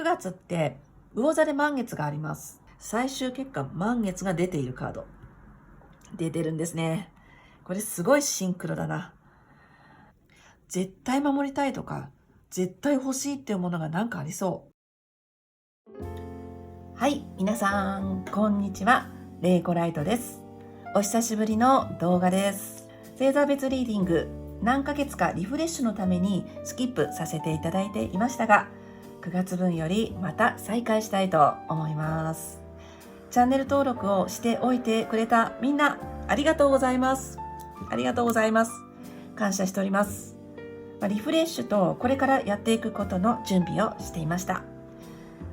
9月って魚座で満月があります。最終結果満月が出ているカード出てるんですね。これすごいシンクロだな。絶対守りたいとか絶対欲しいっていうものがなんかありそう。はい、皆さんこんにちは。レイコライトです。お久しぶりの動画です。星座別リーディング何ヶ月かリフレッシュのためにスキップさせていただいていましたが、9月分よりまた再開したいと思います。チャンネル登録をしておいてくれたみんな、ありがとうございます。ありがとうございます。感謝しております。リフレッシュとこれからやっていくことの準備をしていました。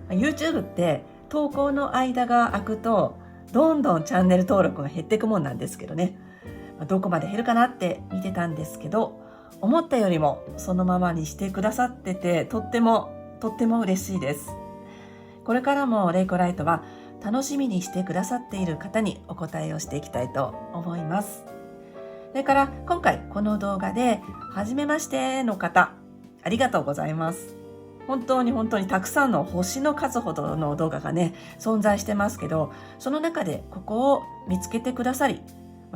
YouTube って投稿の間が空くとどんどんチャンネル登録が減っていくもんなんですけどね。どこまで減るかなって見てたんですけど、思ったよりもそのままにしてくださってて、とっても嬉しいです。これからもレイコライトは楽しみにしてくださっている方にお答えをしていきたいと思います。それから今回この動画で初めましての方、ありがとうございます。本当にたくさんの星の数ほどの動画がね存在してますけど、その中でここを見つけてくださり、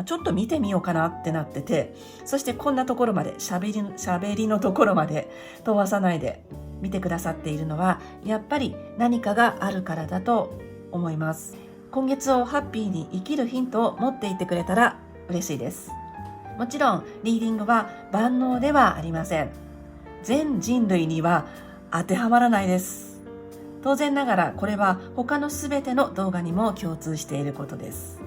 ちょっと見てみようかなってなってて、そしてこんなところまで喋りのところまで飛ばさないで見てくださっているのはやっぱり何かがあるからだと思います。今月をハッピーに生きるヒントを持っていてくれたら嬉しいです。もちろんリーディングは万能ではありません。全人類には当てはまらないです。当然ながらこれは他のすべての動画にも共通していることです。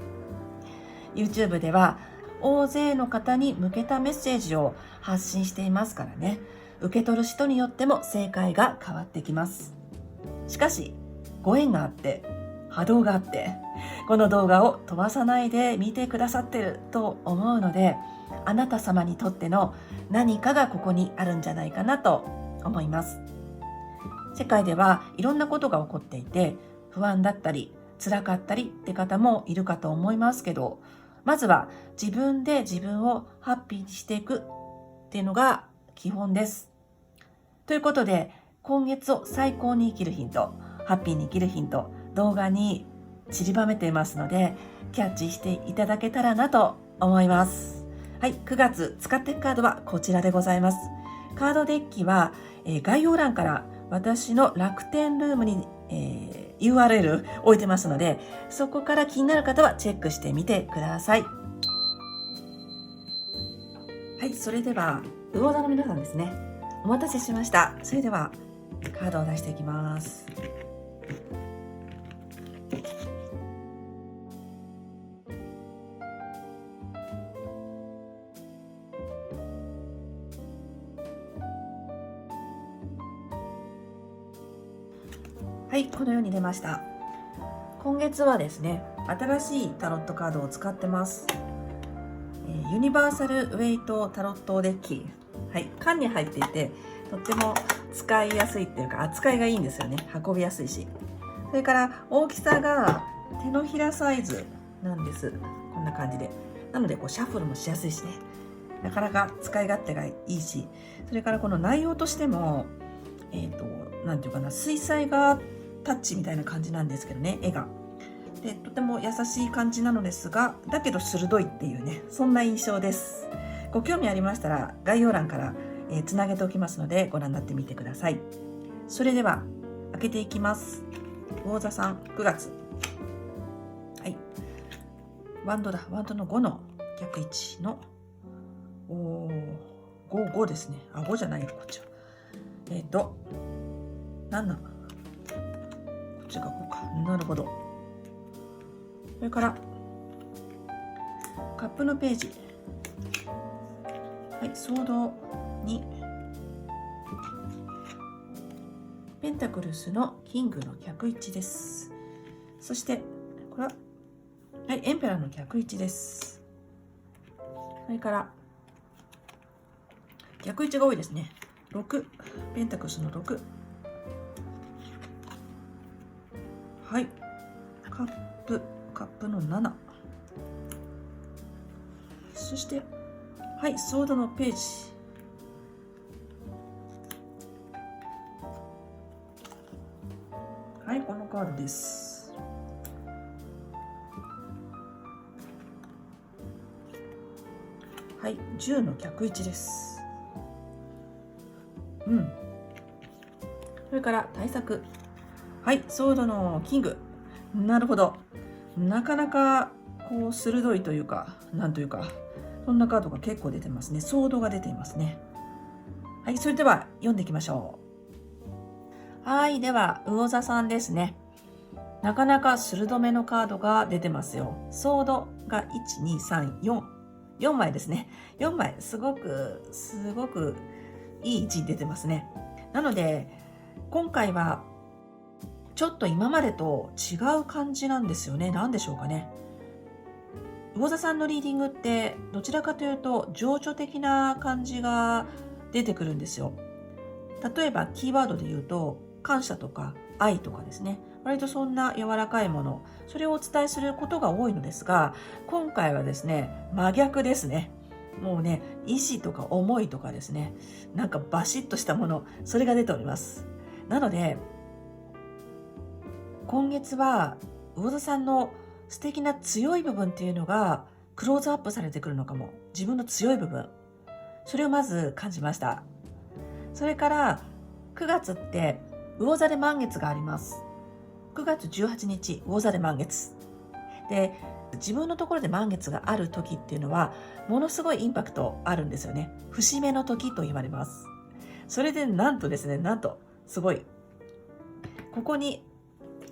YouTube では大勢の方に向けたメッセージを発信していますからね。受け取る人によっても正解が変わってきます。しかしご縁があって波動があって、この動画を飛ばさないで見てくださってると思うので、あなた様にとっての何かがここにあるんじゃないかなと思います。世界ではいろんなことが起こっていて、不安だったり辛かったりって方もいるかと思いますけど、まずは自分で自分をハッピーにしていくっていうのが基本です。ということで、今月を最高に生きるヒント、ハッピーに生きるヒント、動画に散りばめていますので、キャッチしていただけたらなと思います。はい、9月使っていくカードはこちらでございます。カードデッキは、概要欄から私の楽天ルームに、URL 置いてますので、そこから気になる方はチェックしてみてください。はい、それでは魚座の皆さんですね、お待たせしました。それではカードを出していきます。はい、このように出ました。今月はですね、新しいタロットカードを使ってます。ユニバーサルウェイトタロットデッキ。はい、缶に入っていて、とっても使いやすいっていうか、扱いがいいんですよね。運びやすいし。それから大きさが手のひらサイズなんです。こんな感じで。なのでシャッフルもしやすいしね。なかなか使い勝手がいいし、それからこの内容としても、なんていうかな、水彩画タッチみたいな感じなんですけどね、絵が。でとても優しい感じなのですが、だけど鋭いっていうね、そんな印象です。ご興味ありましたら概要欄からつなげておきますのでご覧になってみてください。それでは開けていきます。魚座さん9月。はい。ワンドの5の逆位置の5ですね。5じゃないよ、こっちは。7。こっちが5か。なるほど。それからカップのページ。はい、ソード2。ペンタクルスのキングの逆位置です。そしてこれは、はい、エンペラーの逆位置です。それから逆位置が多いですね。6、ペンタクルスの6。はい、カップの7。そしてはい、ソードのページ。はい、このカードです。はい、10の逆位置です。それから対策。はい、ソードのキング。なるほど。なかなかこう鋭いというか、なんというか、そんなカードが結構出てますね。ソードが出ていますね。はい、それでは読んでいきましょう。はい、では魚座さんですね。なかなか鋭めのカードが出てますよ。ソードが1、2、3、4。4枚ですね。4枚、すごくいい位置に出てますね。なので、今回はちょっと今までと違う感じなんですよね。何でしょうかね。魚座さんのリーディングってどちらかというと情緒的な感じが出てくるんですよ。例えばキーワードで言うと感謝とか愛とかですね。割とそんな柔らかいもの、それをお伝えすることが多いのですが、今回はですね、真逆ですね。もうね、意志とか思いとかですね、なんかバシッとしたもの、それが出ております。なので、今月は魚座さんの素敵な強い部分っていうのがクローズアップされてくるのかも。自分の強い部分。それをまず感じました。それから9月って魚座で満月があります。9月18日、魚座で満月。で、自分のところで満月がある時っていうのは、ものすごいインパクトあるんですよね。節目の時と言われます。それでなんとですね、すごい。ここに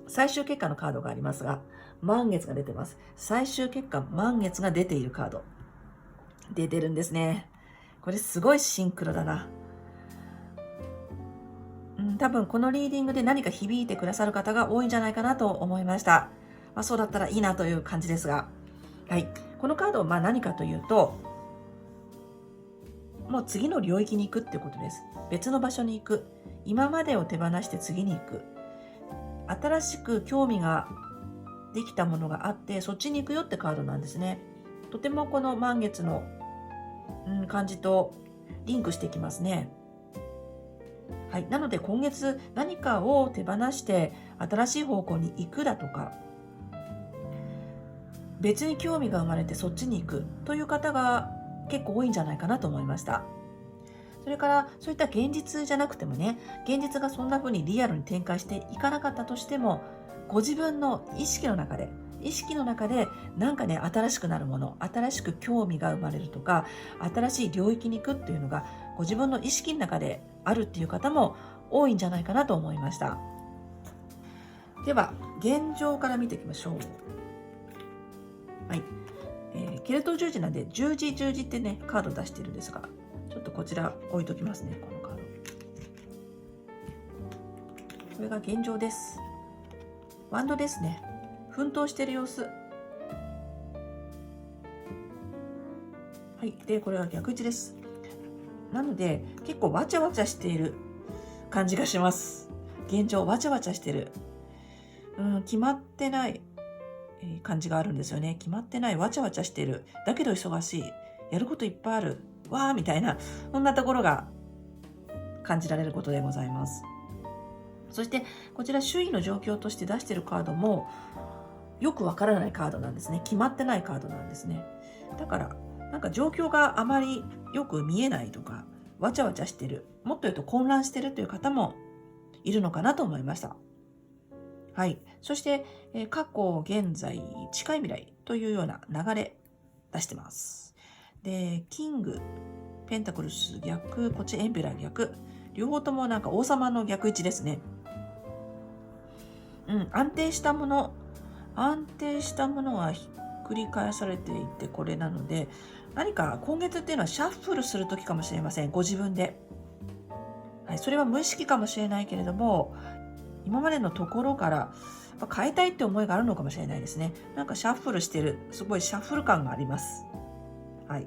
最終結果のカードがありますが、満月が出てます。最終結果、満月が出ているカード。出てるんですね。これすごいシンクロだな。多分このリーディングで何か響いてくださる方が多いんじゃないかなと思いました。そうだったらいいなという感じですが。はい。このカードは何かというと、もう次の領域に行くってことです。別の場所に行く。今までを手放して次に行く。新しく興味ができたものがあって、そっちに行くよってカードなんですね。とてもこの満月の、感じとリンクしてきますね。はい。なので今月何かを手放して新しい方向に行くだとか、別に興味が生まれてそっちに行くという方が結構多いんじゃないかなと思いました。それからそういった現実じゃなくてもね、現実がそんな風にリアルに展開していかなかったとしても、ご自分の意識の中でなんかね、新しくなるもの、新しく興味が生まれるとか、新しい領域に行くっていうのがご自分の意識の中であるっていう方も多いんじゃないかなと思いました。では現状から見ていきましょう。はい、ケルト十字なんで十字ってねカード出してるんですが、ちょっとこちら置いときますね。このカード、これが現状です。ワンドですね。奮闘している様子。はい。で、これは逆位置です。なので、結構わちゃわちゃしている感じがします。現状、わちゃわちゃしてる。決まってない感じがあるんですよね。決まってない、わちゃわちゃしてる。だけど忙しい。やることいっぱいある。わーみたいな、そんなところが感じられることでございます。そして、こちら周囲の状況として出しているカードも、よくわからないカードなんですね。決まってないカードなんですね。だから、なんか状況があまりよく見えないとか、わちゃわちゃしてる、もっと言うと混乱してるという方もいるのかなと思いました。はい。そして、過去、現在、近い未来というような流れ出してます。で、キング、ペンタクルス逆、こっちエンペラー逆。両方ともなんか王様の逆位置ですね。安定したものはひっくり返されていてこれなので、何か今月っていうのはシャッフルする時かもしれません。ご自分で。はい、それは無意識かもしれないけれども、今までのところから変えたいって思いがあるのかもしれないですね。なんかシャッフルしてる、すごいシャッフル感があります。はい。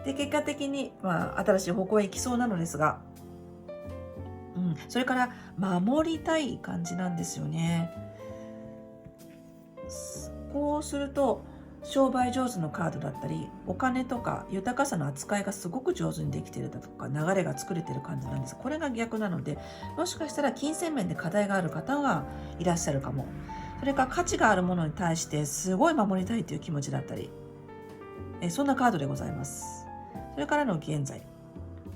で、結果的に、新しい方向へ行きそうなのですが、それから守りたい感じなんですよね。こうすると商売上手のカードだったり、お金とか豊かさの扱いがすごく上手にできているだとか、流れが作れている感じなんです。これが逆なので、もしかしたら金銭面で課題がある方がいらっしゃるかも。それから価値があるものに対してすごい守りたいという気持ちだったり、そんなカードでございます。それからの現在。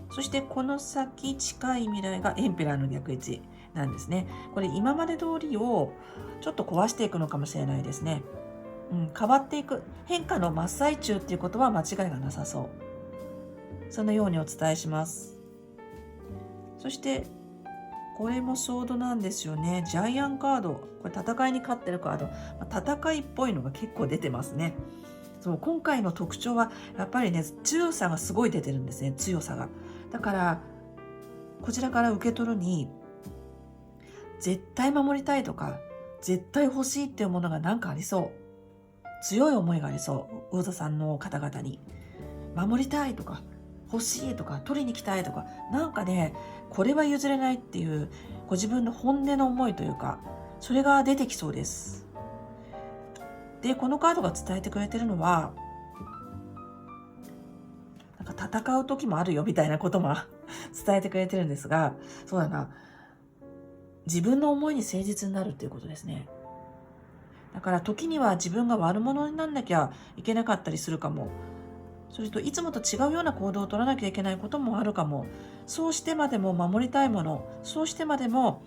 そしてこの先近い未来がエンペラーの逆位置なんですね。これ今まで通りをちょっと壊していくのかもしれないですね。変わっていく、変化の真っ最中っていうことは間違いがなさそう。そのようにお伝えします。そしてこれもソードなんですよね。ジャイアンカード。これ戦いに勝ってるカード。戦いっぽいのが結構出てますね。そう今回の特徴はやっぱりね、強さがすごい出てるんですね。強さが。だからこちらから受け取るに、絶対守りたいとか絶対欲しいっていうものが何かありそう。強い思いがありそう。魚座さんの方々に守りたいとか欲しいとか取りに行きたいとか、なんかね、これは譲れないっていうご自分の本音の思いというか、それが出てきそうです。で、このカードが伝えてくれてるのは、なんか戦う時もあるよみたいなことも伝えてくれてるんですが、そうだな、自分の思いに誠実になるっていうことですね。だから時には自分が悪者になんなきゃいけなかったりするかも。それといつもと違うような行動を取らなきゃいけないこともあるかも。そうしてまでも守りたいもの、そうしてまでも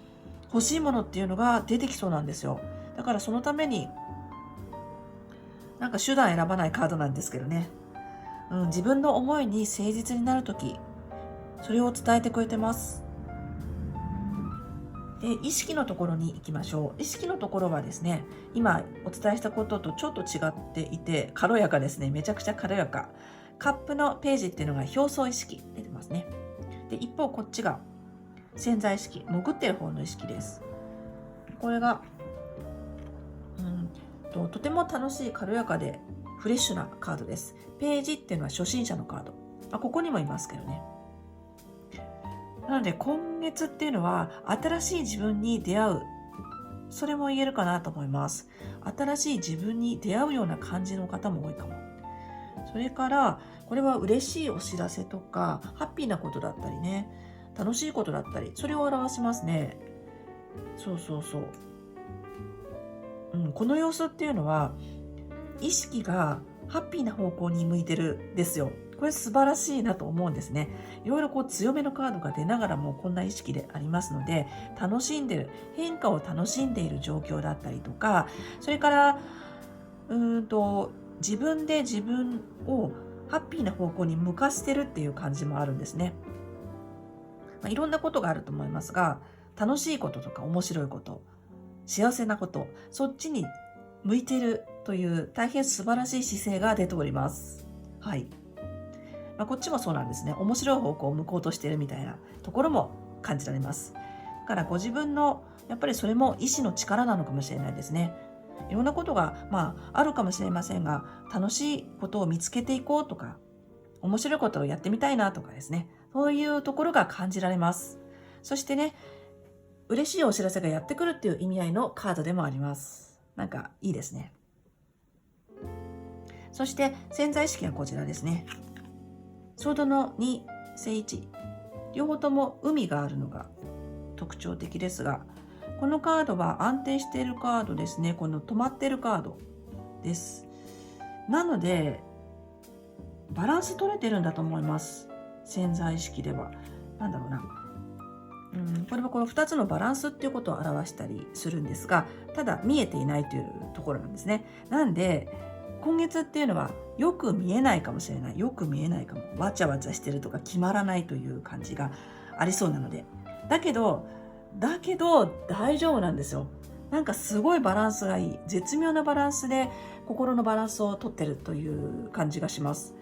欲しいものっていうのが出てきそうなんですよ。だからそのためになんか手段選ばないカードなんですけどね。自分の思いに誠実になるとき、それを伝えてくれてます。で、意識のところに行きましょう。意識のところはですね、今お伝えしたこととちょっと違っていて、軽やかですね。めちゃくちゃ軽やか。カップのページっていうのが表層意識出てますね。で、一方こっちが潜在意識、潜ってる方の意識です。これが、とても楽しい軽やかでフレッシュなカードです。ページっていうのは初心者のカード。ここにもいますけどね。なので今月っていうのは新しい自分に出会う。それも言えるかなと思います。新しい自分に出会うような感じの方も多いかも。それからこれは嬉しいお知らせとかハッピーなことだったりね、楽しいことだったり、それを表しますね。そうそうそう。この様子っていうのは意識がハッピーな方向に向いてるんですよ。これ素晴らしいなと思うんですね。いろいろ強めのカードが出ながらもこんな意識でありますので、楽しんでる、変化を楽しんでいる状況だったりとか、それから自分で自分をハッピーな方向に向かしてるっていう感じもあるんですね。いろんなことがあると思いますが、楽しいこととか面白いこと、幸せなこと、そっちに向いているという大変素晴らしい姿勢が出ております。はい。こっちもそうなんですね。面白い方向を向こうとしているみたいなところも感じられます。だからご自分のやっぱりそれも意志の力なのかもしれないですね。いろんなことがあるかもしれませんが、楽しいことを見つけていこうとか、面白いことをやってみたいなとかですね、そういうところが感じられます。そしてね、嬉しいお知らせがやってくるっていう意味合いのカードでもあります。なんかいいですね。そして潜在意識はこちらですね。ソードの2、正1、両方とも海があるのが特徴的ですが、このカードは安定しているカードですね。この止まっているカードです。なのでバランス取れてるんだと思います。潜在意識では。なんだろうな。これはこの2つのバランスっていうことを表したりするんですが、ただ見えていないというところなんですね。なんで今月っていうのはよく見えないかもしれない。よく見えないかも。わちゃわちゃしてるとか決まらないという感じがありそうなので。だけど大丈夫なんですよ。なんかすごいバランスがいい。絶妙なバランスで心のバランスをとってるという感じがします。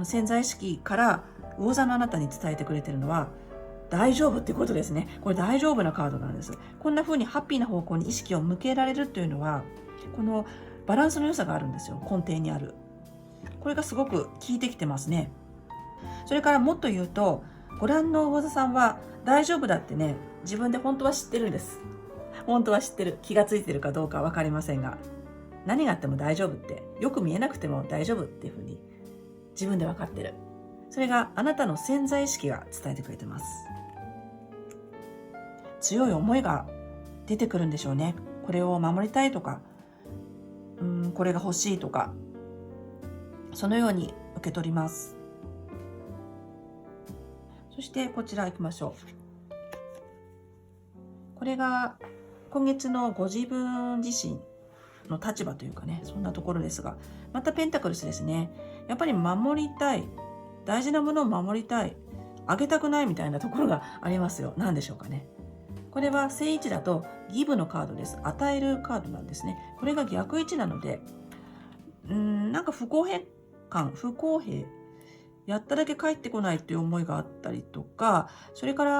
潜在意識から魚座のあなたに伝えてくれてるのは大丈夫っていうことですね。これ大丈夫なカードなんです。こんな風にハッピーな方向に意識を向けられるというのは、このバランスの良さがあるんですよ。根底にある。これがすごく効いてきてますね。それからもっと言うと、ご覧の魚座さんは大丈夫だってね、自分で本当は知ってるんです。本当は知ってる。気がついてるかどうかわかりませんが。何があっても大丈夫って、よく見えなくても大丈夫っていうふうに自分で分かってる。それがあなたの潜在意識が伝えてくれてます。強い思いが出てくるんでしょうね。これを守りたいとか、これが欲しいとか、そのように受け取ります。そしてこちら行きましょう。これが今月のご自分自身の立場というかね、そんなところですが、またペンタクルスですね。やっぱり守りたい、大事なものを守りたい、あげたくないみたいなところがありますよ。何でしょうかね。これは正位置だとギブのカードです。与えるカードなんですね。これが逆位置なので、なんか不公平、やっただけ返ってこないっていう思いがあったりとか、それから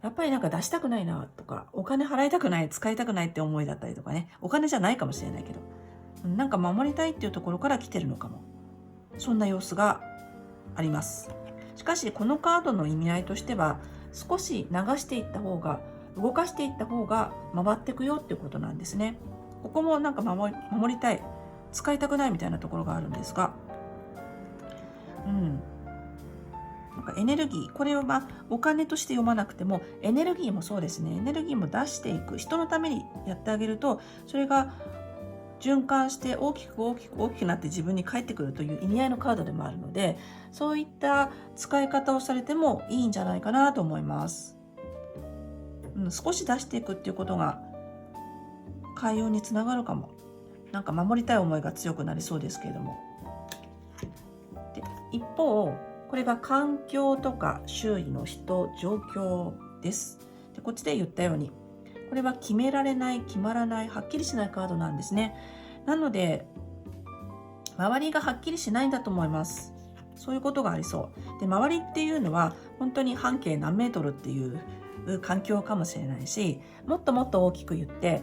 やっぱりなんか出したくないなとか、お金払いたくない、使いたくないって思いだったりとかね、お金じゃないかもしれないけど、なんか守りたいっていうところから来てるのかも。そんな様子があります。しかしこのカードの意味合いとしては、少し流していった方が、動かしていった方が回っていくよっていうことなんですね。ここもなんか守りたい、使いたくないみたいなところがあるんですが、なんかエネルギー、これをお金として読まなくても、エネルギーもそうですね。エネルギーも出していく、人のためにやってあげると、それが循環して大きくなって自分に返ってくるという意味合いのカードでもあるので、そういった使い方をされてもいいんじゃないかなと思います。少し出していくっていうことが開運につながるかも。なんか守りたい思いが強くなりそうですけれども。で、一方、これが環境とか周囲の人、状況です。で、こっちで言ったように、これは決められない、決まらない、はっきりしないカードなんですね。なので、周りがはっきりしないんだと思います。そういうことがありそう。で、周りっていうのは、本当に半径何メートルっていう環境かもしれないし、もっともっと大きく言って、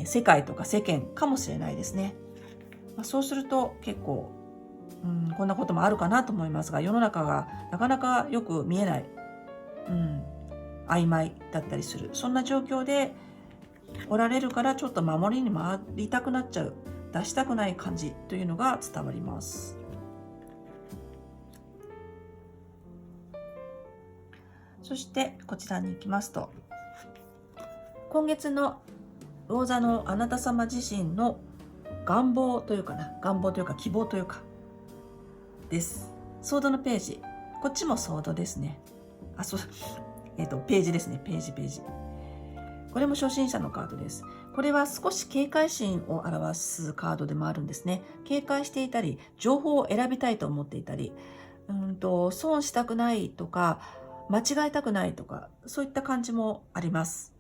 世界とか世間かもしれないですね。そうすると結構、こんなこともあるかなと思いますが、世の中がなかなかよく見えない、曖昧だったりする、そんな状況でおられるから、ちょっと守りに回りたくなっちゃう、出したくない感じというのが伝わります。そしてこちらに行きますと、今月の魚座のあなた様自身の願望というか希望というかです。ソードのページ、こっちもソードですね。ページですね。ページ。これも初心者のカードです。これは少し警戒心を表すカードでもあるんですね。警戒していたり、情報を選びたいと思っていたり、損したくないとか、間違えたくないとか、そういった感じもあります。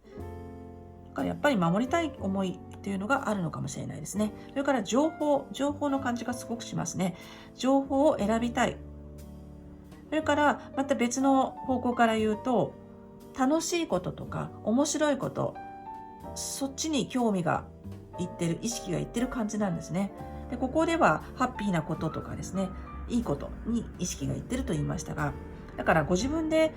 だからやっぱり守りたい思いっていうのがあるのかもしれないですね。それから情報の感じがすごくしますね。情報を選びたい。それからまた別の方向から言うと、楽しいこととか面白いこと、そっちに興味がいってる、意識がいってる感じなんですね。で、ここではハッピーなこととかですね、いいことに意識がいってると言いましたが、だからご自分で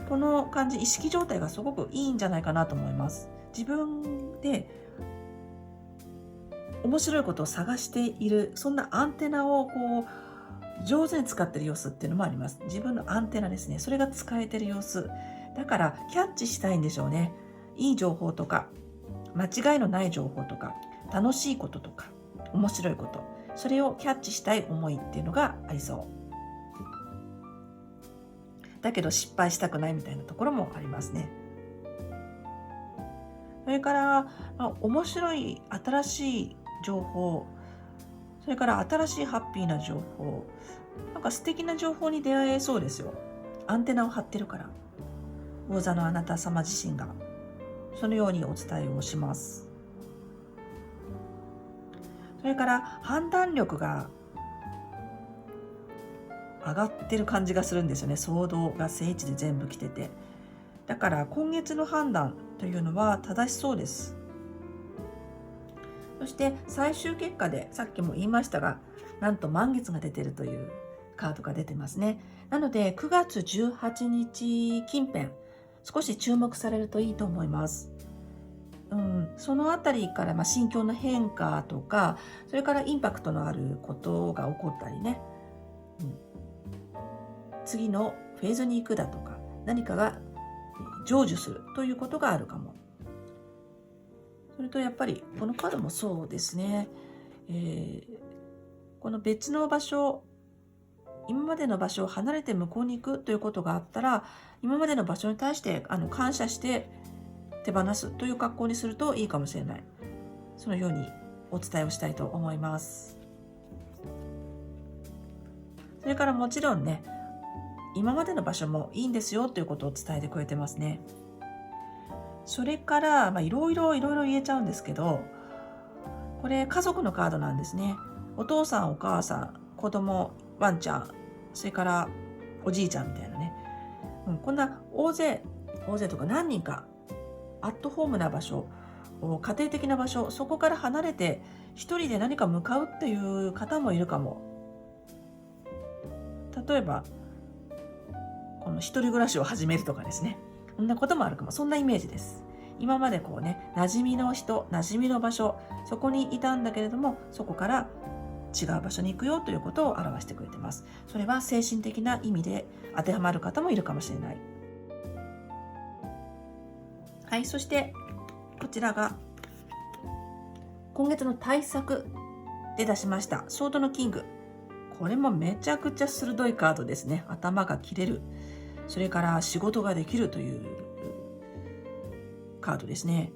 この感じ、意識状態がすごくいいんじゃないかなと思います。自分で面白いことを探している、そんなアンテナを上手に使っている様子っていうのもあります。自分のアンテナですね。それが使えている様子。だからキャッチしたいんでしょうね。いい情報とか、間違いのない情報とか、楽しいこととか、面白いこと。それをキャッチしたい思いっていうのがありそう。だけど失敗したくないみたいなところもありますね。それから、面白い新しい情報、それから新しいハッピーな情報、なんか素敵な情報に出会えそうですよ。アンテナを張ってるから。魚座のあなた様自身がそのようにお伝えをします。それから判断力が上がってる感じがするんですよね。ソードが正位置で全部来てて。だから今月の判断というのは正しそうです。そして最終結果でさっきも言いましたが、なんと満月が出てるというカードが出てますね。なので9月18日近辺、少し注目されるといいと思います。そのあたりから、心境の変化とか、それからインパクトのあることが起こったりね、次のフェーズに行くだとか、何かが成就するということがあるかも。それとやっぱりこのカードもそうですね、この別の場所、今までの場所を離れて向こうに行くということがあったら、今までの場所に対して感謝して手放すという格好にするといいかもしれない。そのようにお伝えをしたいと思います。それからもちろんね、今までの場所もいいんですよということを伝えてくれてますね。それからいろいろ言えちゃうんですけど、これ家族のカードなんですね。お父さん、お母さん、子供、ワンちゃん、それからおじいちゃんみたいなね、こんな大勢とか何人かアットホームな場所、家庭的な場所、そこから離れて一人で何か向かうっていう方もいるかも。例えばこの一人暮らしを始めるとかですね、そんなこともあるかも。そんなイメージです。今までこうね、馴染みの人、馴染みの場所、そこにいたんだけれども、そこから違う場所に行くよということを表してくれています。それは精神的な意味で当てはまる方もいるかもしれない。はい、そしてこちらが今月の対策で出しましたソードのキング。これもめちゃくちゃ鋭いカードですね。頭が切れる、それから仕事ができるというカードですね。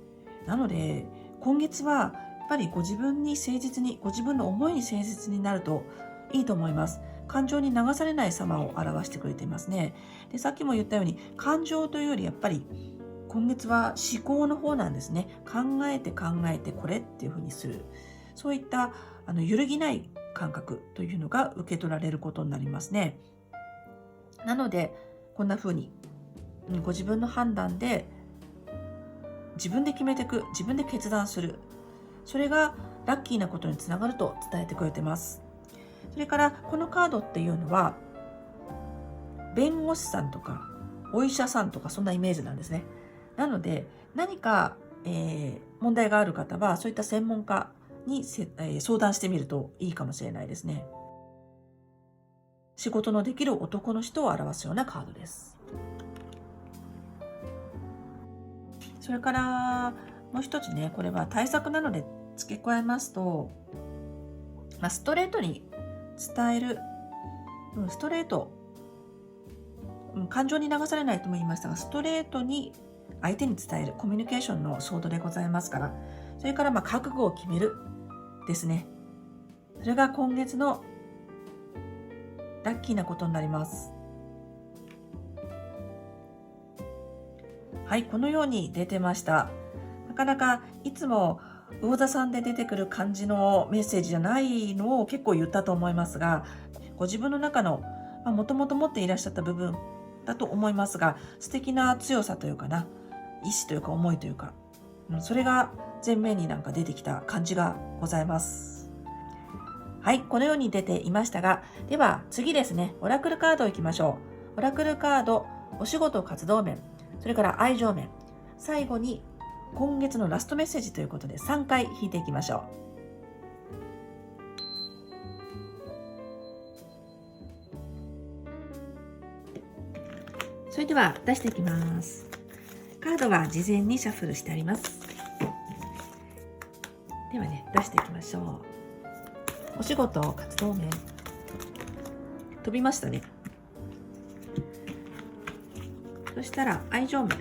なので今月はやっぱりご自分に誠実に、ご自分の思いに誠実になるといいと思います。感情に流されない様を表してくれていますね。で、さっきも言ったように感情というよりやっぱり今月は思考の方なんですね。考えてこれっていうふうにする、そういった揺るぎない感覚というのが受け取られることになりますね。なのでこんなふうにご自分の判断で自分で決めていく、自分で決断する、それがラッキーなことにつながると伝えてくれてます。それからこのカードっていうのは弁護士さんとかお医者さんとかそんなイメージなんですね。なので何か、問題がある方はそういった専門家に相談してみるといいかもしれないですね。仕事のできる男の人を表すようなカードです。それからもう一つね、これは対策なので付け加えますと、ストレートに伝える、ストレート、感情に流されないとも言いましたが、ストレートに相手に伝えるコミュニケーションのソードでございますから、それから覚悟を決めるですね。それが今月のラッキーなことになります。はい、このように出てました。なかなかいつも魚座さんで出てくる感じのメッセージじゃないのを結構言ったと思いますが、ご自分の中のもともと持っていらっしゃった部分だと思いますが、素敵な強さというかな、意志というか思いというか、それが前面に出てきた感じがございます。はい、このように出ていましたが、では次ですね、オラクルカードいきましょう。オラクルカード、お仕事活動面、それから愛情面、最後に今月のラストメッセージということで3回引いていきましょう。それでは出していきます。カードは事前にシャッフルしてあります。ではね、出していきましょう。お仕事活動面、飛びましたね。そしたら愛情面、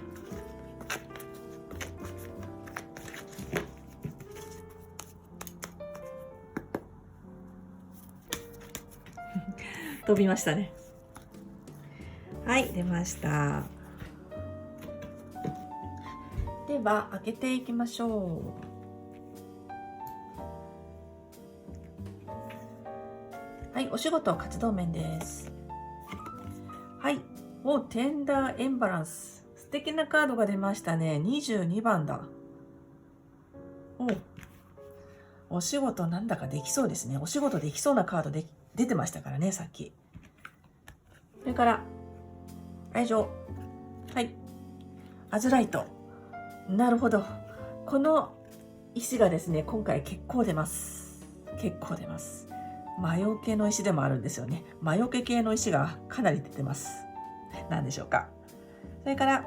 飛びましたね。はい、出ました。では開けていきましょう。はい、お仕事活動面です。はい、テンダーエンバランス、素敵なカードが出ましたね。22番だ。お仕事なんだかできそうですね。お仕事できそうなカードで出てましたからね、さっき。それから愛情、はい、アズライト。なるほど、この石がですね、今回結構出ます。結構出ます。魔除けの石でもあるんですよね。魔除け系の石がかなり出てます。何でしょうか。それから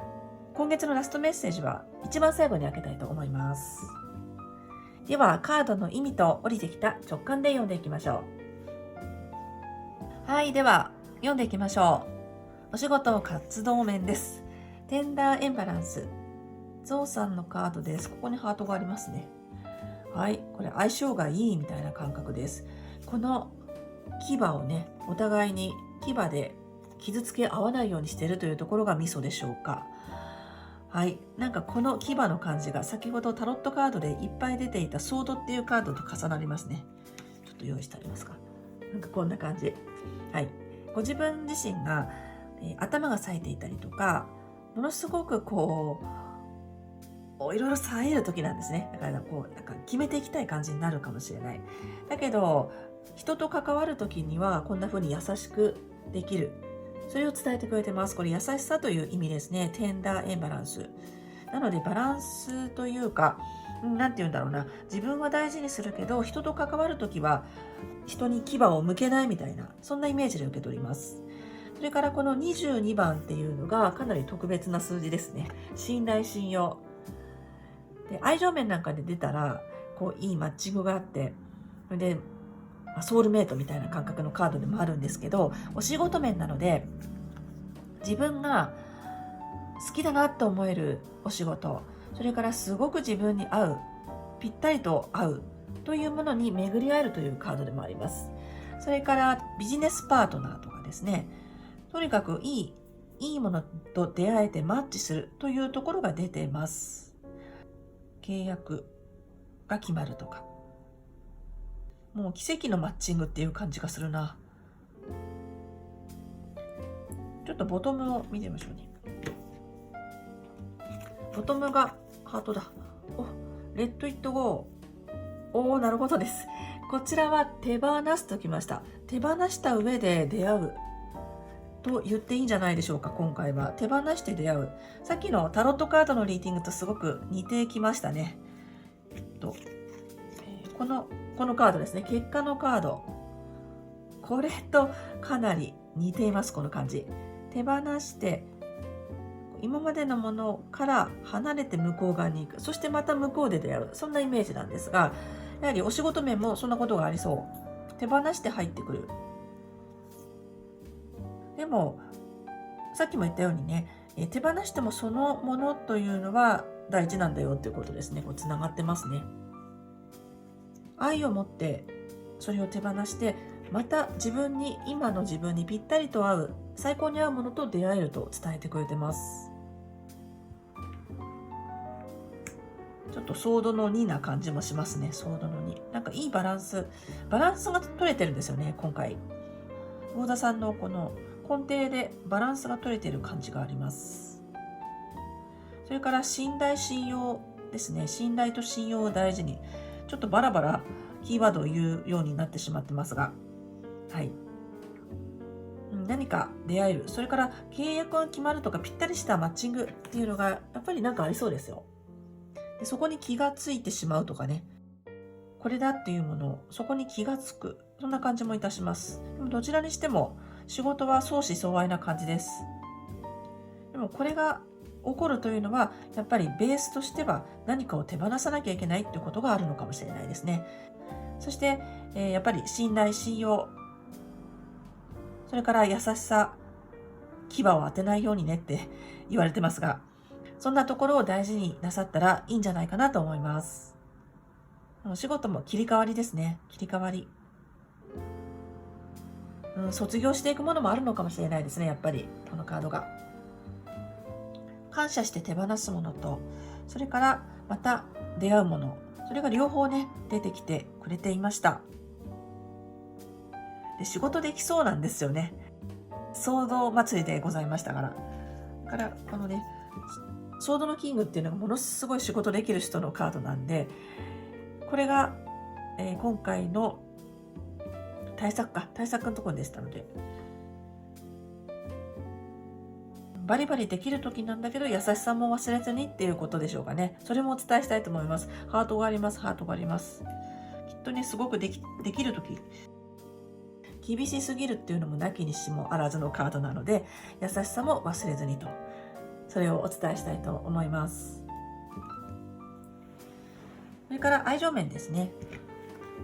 今月のラストメッセージは一番最後に開けたいと思います。ではカードの意味と降りてきた直感で読んでいきましょう。はい、では読んでいきましょう。お仕事活動面です。テンダーエンバランス。ゾウさんのカードです。ここにハートがありますね。はい、これ相性がいいみたいな感覚です。この牙をね、お互いに牙で傷つけ合わないようにしているというところがミソでしょうか。はい、なんかこの牙の感じが先ほどタロットカードでいっぱい出ていたソードっていうカードと重なりますね。ちょっと用意してありますか。なんかこんな感じ。はい、ご自分自身が、頭が冴えていたりとか、ものすごくこういろいろ冴える時なんですね。だからこうなんか決めていきたい感じになるかもしれない。だけど人と関わる時にはこんな風に優しくできる。それを伝えてくれてます。これ優しさという意味ですね。テンダーエンバランス。なのでバランスというか、なんて言うんだろうな。自分は大事にするけど、人と関わるときは人に牙を向けないみたいな、そんなイメージで受け取ります。それからこの22番っていうのがかなり特別な数字ですね。信頼、信用。で、愛情面なんかで出たら、こういいマッチングがあって、で、ソウルメイトみたいな感覚のカードでもあるんですけど、お仕事面なので自分が好きだなと思えるお仕事、それからすごく自分に合う、ぴったりと合うというものに巡り合えるというカードでもあります。それからビジネスパートナーとかですね、とにかくいいものと出会えてマッチするというところが出ています。契約が決まるとか、もう奇跡のマッチングっていう感じがするな。ちょっとボトムを見てみましょうね。ボトムがハートだ。お、レッドイットゴー。おー、なるほどです。こちらは手放すときました。手放した上で出会うと言っていいんじゃないでしょうか。今回は手放して出会う。さっきのタロットカードのリーディングとすごく似てきましたね。このカードですね。結果のカード。これとかなり似ています。この感じ。手放して今までのものから離れて向こう側に行く。そしてまた向こうで出会う。そんなイメージなんですが、やはりお仕事面もそんなことがありそう。手放して入ってくる。でもさっきも言ったようにね、手放してもそのものというのは大事なんだよっていうことですね。こうつながってますね。愛を持ってそれを手放して、また今の自分にぴったりと合う、最高に合うものと出会えると伝えてくれてます。ちょっとソードの2な感じもしますね。ソードの2。なんかいいバランスが取れてるんですよね、今回。魚田さんのこの根底でバランスが取れてる感じがあります。それから信頼、信用ですね。信頼と信用を大事に。ちょっとバラバラキーワードを言うようになってしまってますが、はい。何か出会える。それから契約が決まるとかぴったりしたマッチングっていうのがやっぱりなんかありそうですよ。でそこに気がついてしまうとかね。これだっていうものをそこに気がつく。そんな感じもいたします。でもどちらにしても仕事は相思相愛な感じです。でもこれが起こるというのはやっぱりベースとしては何かを手放さなきゃいけないっていうことがあるのかもしれないですね。そして、やっぱり信頼、信用、それから優しさ、牙を当てないようにねって言われてますが、そんなところを大事になさったらいいんじゃないかなと思います。お仕事も切り替わりですね。切り替わり。卒業していくものもあるのかもしれないですね。やっぱりこのカードが。感謝して手放すものと、それからまた出会うもの、それが両方ね、出てきてくれていました。で仕事できそうなんですよね。ソード祭りでございましたから。だからこのね、ソードのキングっていうのがものすごい仕事できる人のカードなんで、これが、今回の対策のところでしたので、バリバリできる時なんだけど優しさも忘れずにっていうことでしょうかね。それもお伝えしたいと思います。ハートがあります。ハートがあります。きっとね、すごくできる時、厳しすぎるっていうのもなきにしもあらずのカードなので、優しさも忘れずにと、それをお伝えしたいと思います。それから愛情面ですね。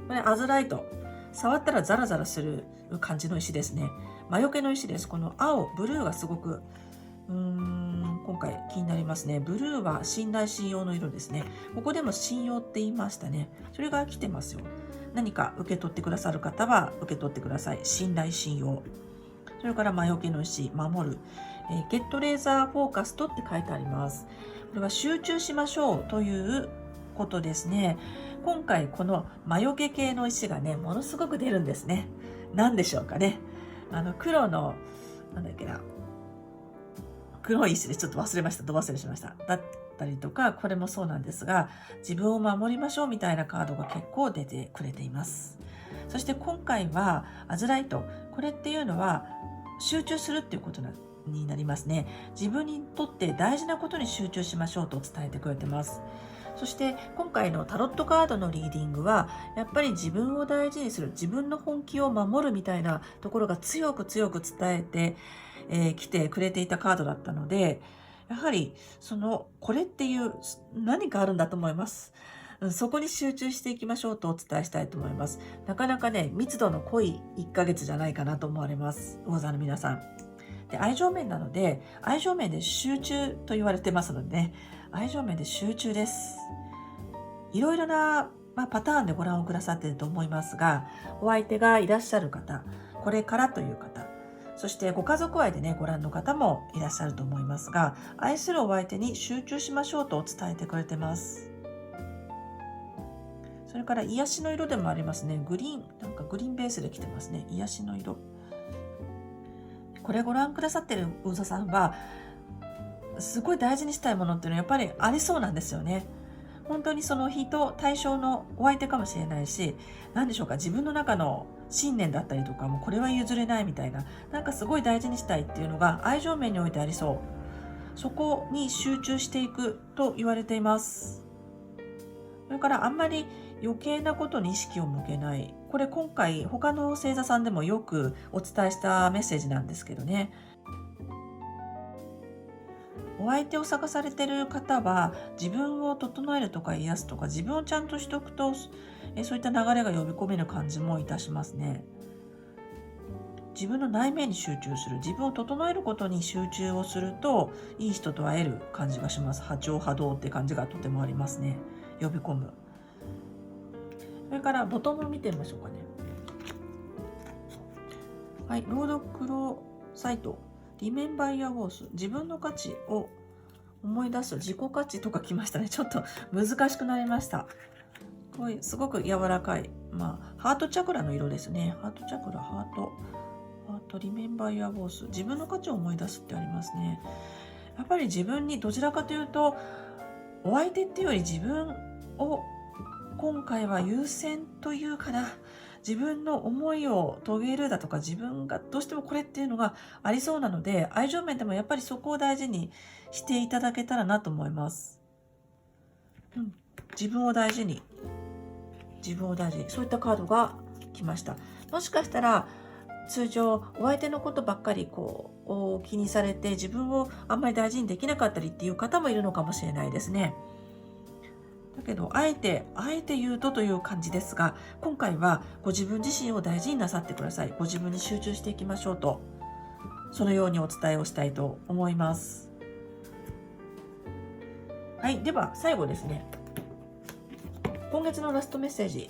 これアズライト、触ったらザラザラする感じの石ですね。魔除けの石です。この青、ブルーがすごく今回気になりますね。ブルーは信頼信用の色ですね。ここでも信用って言いましたね。それが来てますよ。何か受け取ってくださる方は受け取ってください。信頼信用。それから魔除けの石、守る。ゲットレーザーフォーカストって書いてあります。これは集中しましょうということですね。今回この魔除け系の石がね、ものすごく出るんですね。何でしょうかね。黒の、なんだっけな。黒い石でちょっと忘れました。ど忘れしました。だったりとか、これもそうなんですが、自分を守りましょうみたいなカードが結構出てくれています。そして今回はアズライト。これっていうのは集中するっていうことになりますね。自分にとって大事なことに集中しましょうと伝えてくれてます。そして今回のタロットカードのリーディングはやっぱり自分を大事にする、自分の本気を守るみたいなところが強く伝えて来てくれていたカードだったので、やはりこれっていう何かあるんだと思います。そこに集中していきましょうとお伝えしたいと思います。なかなかね、密度の濃い1ヶ月じゃないかなと思われます。魚座の皆さん。で、愛情面なので、愛情面で集中と言われてますのでね、愛情面で集中です。いろいろな、パターンでご覧をくださっていると思いますが、お相手がいらっしゃる方、これからという方、そしてご家族愛でね、ご覧の方もいらっしゃると思いますが、愛するお相手に集中しましょうと伝えてくれてます。それから癒しの色でもありますね。グリーン、なんかグリーンベースで来てますね。癒しの色。これご覧くださってる魚座さんは、すごい大事にしたいものっていうのはやっぱりありそうなんですよね。本当にその対象のお相手かもしれないし、何でしょうか、自分の中の信念だったりとか、もうこれは譲れないみたいな、なんかすごい大事にしたいっていうのが愛情面においてありそう。そこに集中していくと言われています。それからあんまり余計なことに意識を向けない。これ今回他の星座さんでもよくお伝えしたメッセージなんですけどね。お相手を探されている方は自分を整えるとか癒すとか自分をちゃんとしておくとそういった流れが呼び込める感じもいたしますね。自分の内面に集中する、自分を整えることに集中をするといい人と会える感じがします。波長波動って感じがとてもありますね。呼び込む。それからボトムを見てみましょうかね。はい、ロードクロサイト。リメンバイアウォース、自分の価値を思い出す、自己価値とか来ましたね。ちょっと難しくなりました。こういうすごく柔らかい、ハートチャクラの色ですね。ハートチャクラ、ハート、リメンバイアウォース、自分の価値を思い出すってありますね。やっぱり自分にどちらかというと、お相手っていうより自分を今回は優先というかな。自分の思いを遂げるだとか、自分がどうしてもこれっていうのがありそうなので、愛情面でもやっぱりそこを大事にしていただけたらなと思います。自分を大事に。そういったカードが来ました。もしかしたら、通常お相手のことばっかり気にされて自分をあんまり大事にできなかったりっていう方もいるのかもしれないですね。だけどあえて言うという感じですが、今回はご自分自身を大事になさってください。ご自分に集中していきましょうと、そのようにお伝えをしたいと思います。はい、では最後ですね、今月のラストメッセージ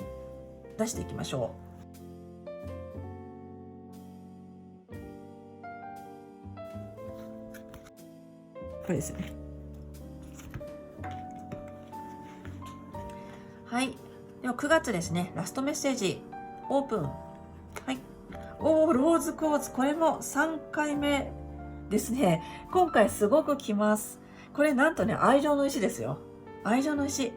出していきましょう。これですね。はい。では9月ですね。ラストメッセージ。オープン。はい。ローズクォーツ。これも3回目ですね。今回すごく来ます。これなんとね、愛情の石ですよ。愛情の石。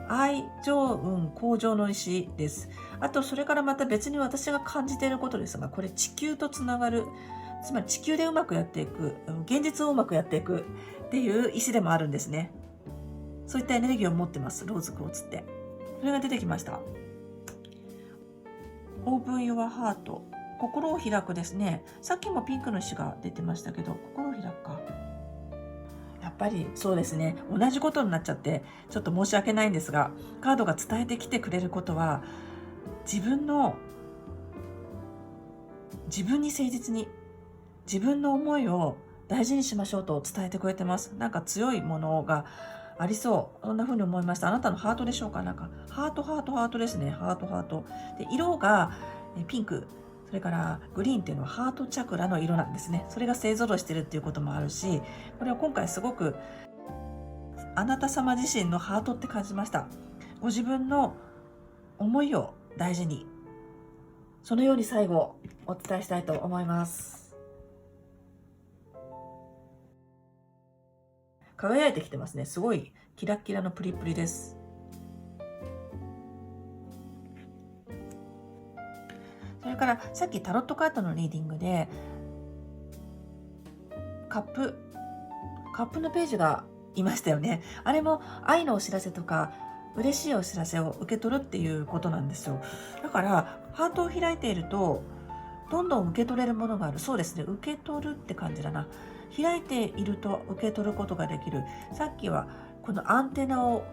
愛情運向上の石です。あと、それからまた別に私が感じていることですが、これ地球とつながるつまり地球でうまくやっていく、現実をうまくやっていくっていう石でもあるんですね。そういったエネルギーを持ってます、ローズクォーツって。それが出てきました。オープン your heart。心を開くですね。さっきもピンクの石が出てましたけど、心を開くか。やっぱりそうですね。同じことになっちゃって、ちょっと申し訳ないんですが、カードが伝えてきてくれることは、自分に誠実に、自分の思いを大事にしましょうと伝えてくれてます。なんか強いものがありそう。そんな風に思いました。あなたのハートでしょうか。なんか、ハートですね。ハート。で、色がピンク。それからグリーンっていうのはハートチャクラの色なんですね。それが勢ぞろいしてるっていうこともあるし、これは今回すごくあなた様自身のハートって感じました。ご自分の思いを大事に。そのように最後お伝えしたいと思います。輝いてきてますね。すごいキラッキラのプリプリです。それからさっきタロットカードのリーディングでカップのページがいましたよね。あれも愛のお知らせとか嬉しいお知らせを受け取るっていうことなんですよ。だからハートを開いているとどんどん受け取れるものがある。そうですね。受け取るって感じだな。開いていると受け取ることができる。さっきはこのアンテナを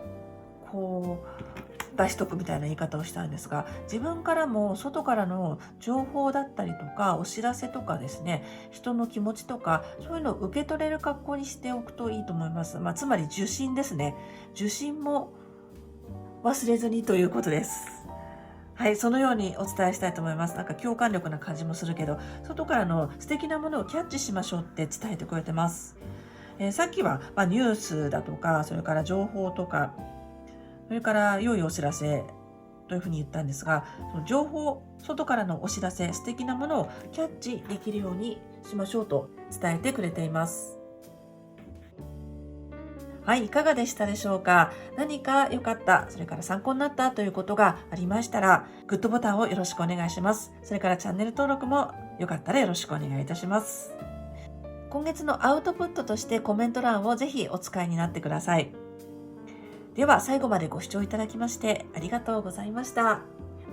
こう出しとくみたいな言い方をしたんですが、自分からも外からの情報だったりとかお知らせとかですね、人の気持ちとかそういうのを受け取れる格好にしておくといいと思います。つまり受信ですね。受信も忘れずにということです。はい、そのようにお伝えしたいと思います。なんか共感力な感じもするけど、外からの素敵なものをキャッチしましょうって伝えてくれてます。さっきは、ニュースだとか、それから情報とか、それから良いお知らせというふうに言ったんですが、その情報、外からのお知らせ、素敵なものをキャッチできるようにしましょうと伝えてくれています。はい、いかがでしたでしょうか。何か良かった、それから参考になったということがありましたら、グッドボタンをよろしくお願いします。それからチャンネル登録もよかったらよろしくお願いいたします。今月のアウトプットとしてコメント欄をぜひお使いになってください。では最後までご視聴いただきましてありがとうございました。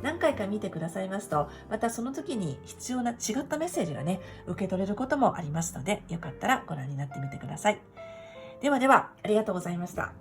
何回か見てくださいますと、またその時に必要な違ったメッセージがね、受け取れることもありますので、よかったらご覧になってみてください。では、ありがとうございました。